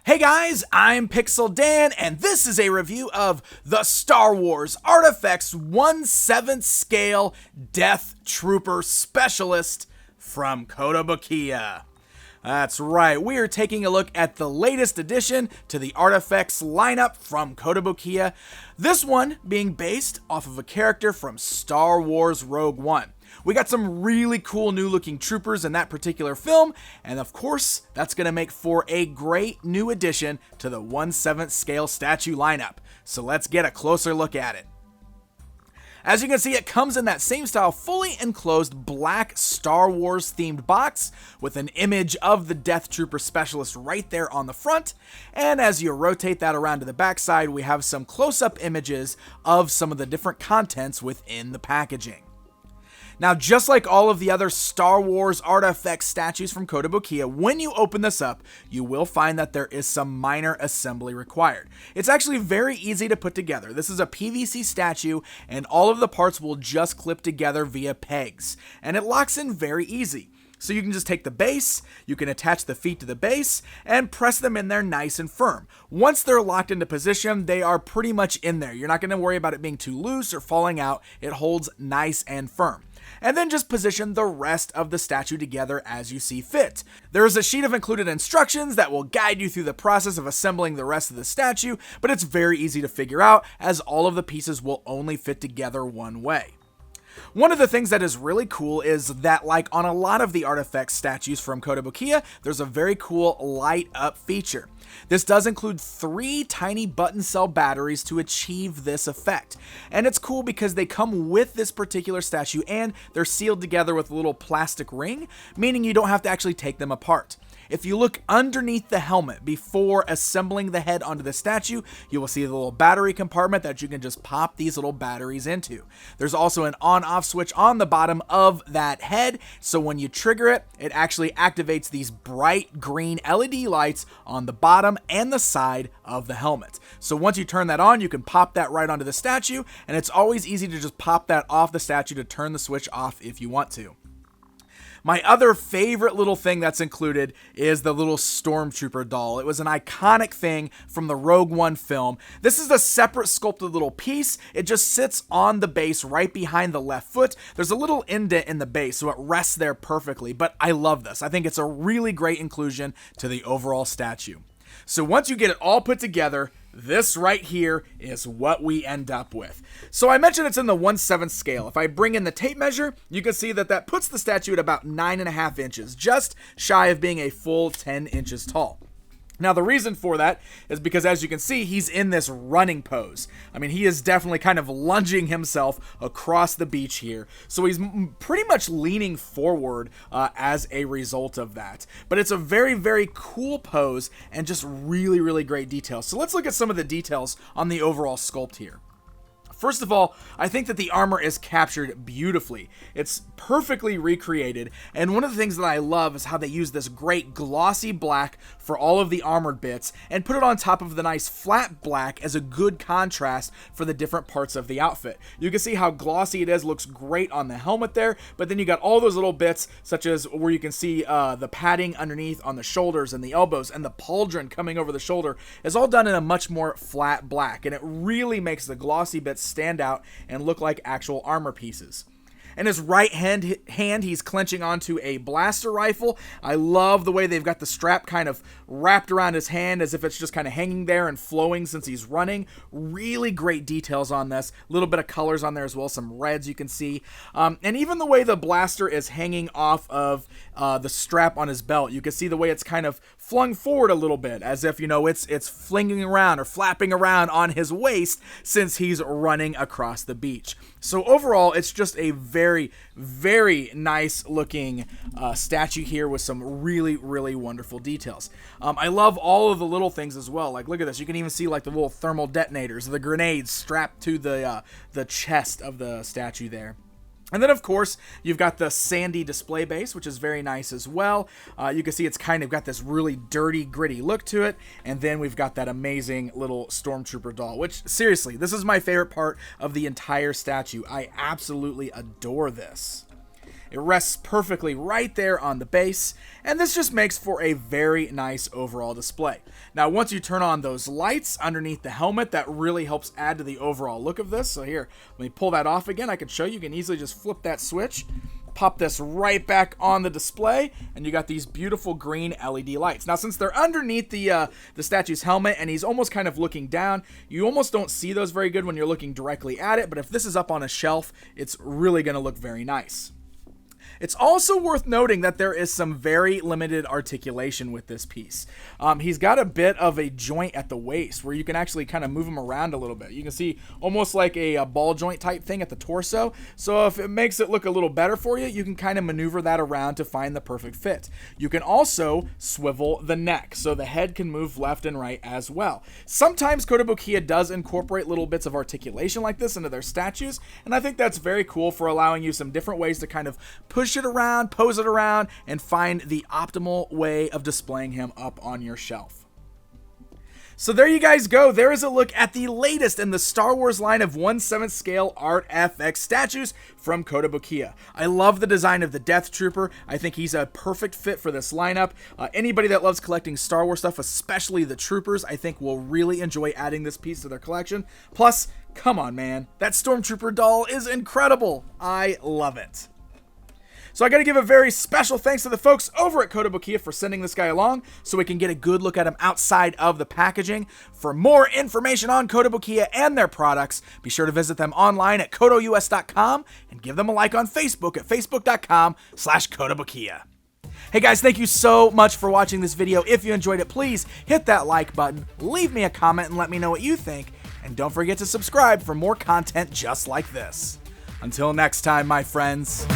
Hey guys, I'm Pixel Dan, and this is a review of the Star Wars ArtFX 1/7 scale Death Trooper Specialist from Kotobukiya. That's right, we are taking a look at the latest addition to the ArtFX lineup from Kotobukiya, this one being based off of a character from Star Wars Rogue One. We got some really cool new looking troopers in that particular film, and of course, that's going to make for a great new addition to the 1/7 scale statue lineup. So let's get a closer look at it. As you can see, it comes in that same style, fully enclosed black Star Wars themed box with an image of the Death Trooper Specialist right there on the front. And as you rotate that around to the backside, we have some close-up images of some of the different contents within the packaging. Now, just like all of the other Star Wars ArtFX statues from Kotobukiya, when you open this up, you will find that there is some minor assembly required. It's actually very easy to put together. This is a PVC statue, and all of the parts will just clip together via pegs, and it locks in very easy. So you can just take the base, you can attach the feet to the base, and press them in there nice and firm. Once they're locked into position, they are pretty much in there. You're not going to worry about it being too loose or falling out. It holds nice and firm. And then just position the rest of the statue together as you see fit. There is a sheet of included instructions that will guide you through the process of assembling the rest of the statue, but it's very easy to figure out as all of the pieces will only fit together one way. One of the things that is really cool is that, like on a lot of the ArtFX statues from Kotobukiya, there's a very cool light up feature. This does include 3 tiny button cell batteries to achieve this effect. And it's cool because they come with this particular statue and they're sealed together with a little plastic ring, meaning you don't have to actually take them apart. If you look underneath the helmet before assembling the head onto the statue, you will see the little battery compartment that you can just pop these little batteries into. There's also an on-off switch on the bottom of that head, so when you trigger it, it actually activates these bright green LED lights on the bottom and the side of the helmet. So once you turn that on, you can pop that right onto the statue, and it's always easy to just pop that off the statue to turn the switch off if you want to. My other favorite little thing that's included is the little Stormtrooper doll. It was an iconic thing from the Rogue One film. This is a separate sculpted little piece. It just sits on the base right behind the left foot. There's a little indent in the base, so it rests there perfectly, but I love this. I think it's a really great inclusion to the overall statue. So once you get it all put together, this right here is what we end up with. So I mentioned it's in the 1/7 scale. If I bring in the tape measure, you can see that that puts the statue at about 9.5 inches, just shy of being a full 10 inches tall. Now, the reason for that is because, as you can see, he's in this running pose. I mean, he is definitely kind of lunging himself across the beach here. So he's pretty much leaning forward as a result of that. But it's a very, very cool pose and just really, really great details. So let's look at some of the details on the overall sculpt here. First of all, I think that the armor is captured beautifully. It's perfectly recreated, and one of the things that I love is how they use this great glossy black for all of the armored bits and put it on top of the nice flat black as a good contrast for the different parts of the outfit. You can see how glossy it is, looks great on the helmet there, but then you got all those little bits such as where you can see the padding underneath on the shoulders and the elbows, and the pauldron coming over the shoulder is all done in a much more flat black, and it really makes the glossy bits stand out and look like actual armor pieces. In his right hand, he's clenching onto a blaster rifle. I love the way they've got the strap kind of wrapped around his hand as if it's just kind of hanging there and flowing since he's running. Really great details on this. A little bit of colors on there as well, some reds you can see. And even the way the blaster is hanging off of the strap on his belt. You can see the way it's kind of flung forward a little bit, as if, you know, it's flinging around or flapping around on his waist since he's running across the beach. So overall, it's just a very, very nice looking statue here with some really, really wonderful details. I love all of the little things as well. Like, look at this. You can even see like the little thermal detonators, the grenades strapped to the chest of the statue there. And then, of course, you've got the sandy display base, which is very nice as well. You can see it's kind of got this really dirty, gritty look to it. And then we've got that amazing little Stormtrooper doll, which, seriously, this is my favorite part of the entire statue. I absolutely adore this. It rests perfectly right there on the base, and this just makes for a very nice overall display. Now, once you turn on those lights underneath the helmet, that really helps add to the overall look of this. So here, let me pull that off again. I can show you. You can easily just flip that switch, pop this right back on the display, and you got these beautiful green LED lights. Now, since they're underneath the statue's helmet and he's almost kind of looking down, you almost don't see those very good when you're looking directly at it, but if this is up on a shelf, it's really going to look very nice. It's also worth noting that there is some very limited articulation with this piece. He's got a bit of a joint at the waist where you can actually kind of move him around a little bit. You can see almost like a ball joint type thing at the torso. So if it makes it look a little better for you, you can kind of maneuver that around to find the perfect fit. You can also swivel the neck so the head can move left and right as well. Sometimes Kotobukiya does incorporate little bits of articulation like this into their statues, and I think that's very cool for allowing you some different ways to kind of push it around, pose it around, and find the optimal way of displaying him up on your shelf. So there you guys go. There is a look at the latest in the Star Wars line of 1/7 scale ArtFX statues from Kotobukiya. I love the design of the Death Trooper. I think he's a perfect fit for this lineup. Anybody that loves collecting Star Wars stuff, especially the Troopers, I think will really enjoy adding this piece to their collection. Plus, come on, man, that Stormtrooper doll is incredible. I love it. So I got to give a very special thanks to the folks over at Kotobukiya for sending this guy along so we can get a good look at him outside of the packaging. For more information on Kotobukiya and their products, be sure to visit them online at kotous.com and give them a like on Facebook at facebook.com/Kotobukiya. Hey guys, thank you so much for watching this video. If you enjoyed it, please hit that like button, leave me a comment, and let me know what you think. And don't forget to subscribe for more content just like this. Until next time, my friends.